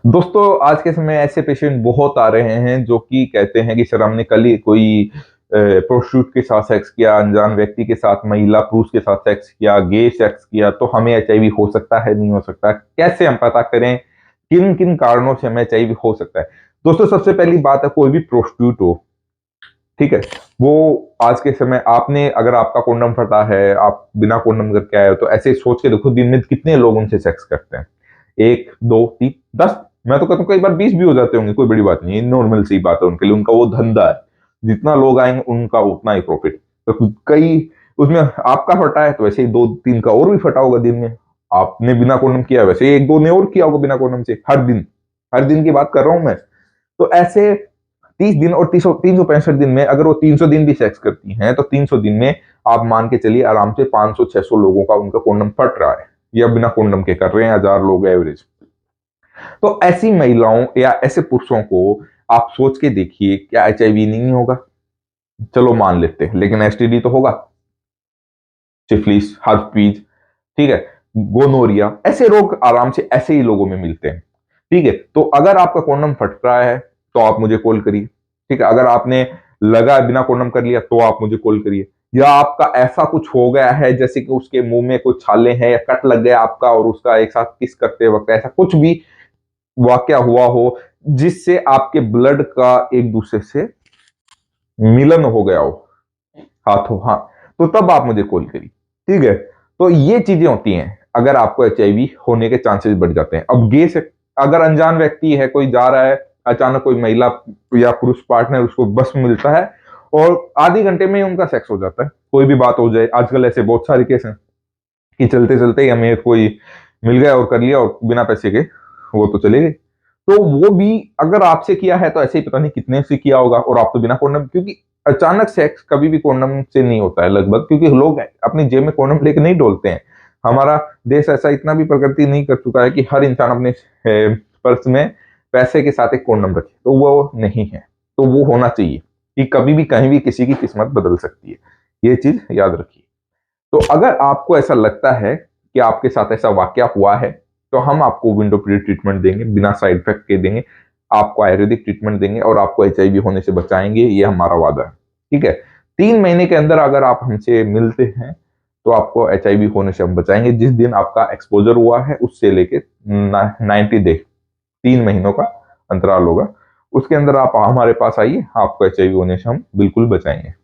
दोस्तों, आज के समय ऐसे पेशेंट बहुत आ रहे हैं जो कि कहते हैं कि सर हमने कल ही कोई प्रोस्टिट्यूट के साथ सेक्स किया, अनजान व्यक्ति के साथ, महिला पुरुष के साथ सेक्स किया, गे सेक्स किया, तो हमें एचआईवी हो सकता है, नहीं हो सकता। कैसे हम पता करें किन किन कारणों से हमें एचआईवी हो सकता है? दोस्तों, सबसे पहली बात है, कोई भी प्रोस्टिट्यूट हो, ठीक है, वो आज के समय आपने अगर आपका कोंडम फटा है, आप बिना कोंडम करके आए हो, तो ऐसे सोच के देखो दिन में कितने लोग उनसे सेक्स करते हैं। एक, दो, तीन, 10। मैं तो कहता हूँ कई बार 20 भी हो जाते होंगे, कोई बड़ी बात नहीं है, नॉर्मल सी बात है उनके लिए, उनका वो धंधा है। जितना लोग आएंगे उनका उतना ही प्रॉफिट। तो कई उसमें आपका फटा है तो वैसे ही दो तीन का और भी फटा होगा दिन में। आपने बिना कोंडम किया वैसे ही एक दो ने और किया होगा बिना कोंडम से, हर दिन की बात कर रहा हूं मैं। तो ऐसे 30 दिन और 365 दिन में अगर वो 300 दिन भी सेक्स करती हैं तो 300 दिन में आप मान के चलिए आराम से 500-600 लोगों का उनका कोंडम फट रहा है, या बिना कोंडम के कर रहे हैं 1000 लोग एवरेज। तो ऐसी महिलाओं या ऐसे पुरुषों को आप सोच के देखिए, क्या एचआईवी नहीं होगा? चलो मान लेते हैं, लेकिन एसटीडी तो होगा, सिफिलिस, हर्पीज, ठीक है, गोनोरिया, ऐसे रोग आराम से ऐसे ही लोगों में मिलते हैं। ठीक है, तो अगर आपका कोंडम फट रहा है तो आप मुझे कॉल करिए। ठीक है, अगर आपने लगा बिना कोंडम कर लिया तो आप मुझे कॉल करिए। या आपका ऐसा कुछ हो गया है जैसे कि उसके मुंह में कुछ छाले हैं या कट लग गया आपका और उसका एक साथ किस करते वक्त ऐसा कुछ भी वाकया हुआ हो जिससे आपके ब्लड का एक दूसरे से मिलन हो गया हो, हाथों हाथ, तो तब आप मुझे कॉल करिए। ठीक है, तो ये चीजें होती हैं, अगर आपको एचआईवी होने के चांसेस बढ़ जाते हैं। अब गे से अगर अनजान व्यक्ति है, कोई जा रहा है, अचानक कोई महिला या पुरुष पार्टनर उसको बस में मिलता है और आधे घंटे में ही उनका सेक्स हो जाता है, कोई भी बात हो जाए। आजकल ऐसे बहुत सारे केस हैं कि चलते चलते ही हमें कोई मिल गया और कर लिया और बिना पैसे के वो तो चले गए। तो वो भी अगर आपसे किया है तो ऐसे ही पता नहीं कितने से किया होगा, और आप तो बिना कॉन्डम, क्योंकि अचानक सेक्स कभी भी कॉन्डम से नहीं होता है लगभग, क्योंकि लोग अपनी जेब में कॉन्डम लेके नहीं डोलते हैं। हमारा देश ऐसा इतना भी प्रगति नहीं कर चुका है कि हर इंसान अपने पर्स में पैसे के साथ एक कॉन्डम रखे, तो वो नहीं है। तो वो होना चाहिए कि कभी भी कहीं भी किसी की किस्मत बदल सकती है, ये चीज याद रखिए। तो अगर आपको ऐसा लगता है कि आपके साथ ऐसा वाकया हुआ है तो हम आपको विंडो पीरियड ट्रीटमेंट देंगे, बिना साइड इफेक्ट के देंगे, आपको आयुर्वेदिक ट्रीटमेंट देंगे और आपको एचआईवी होने से बचाएंगे, ये हमारा वादा है। ठीक है, 3 महीने के अंदर अगर आप हमसे मिलते हैं तो आपको एचआईवी होने से हम बचाएंगे, जिस दिन आपका एक्सपोजर हुआ है उससे लेके 90 डे, 3 महीनों का अंतराल होगा, उसके अंदर आप हमारे पास आइए, आपको एचआईवी होने से हम बिल्कुल बचाएंगे।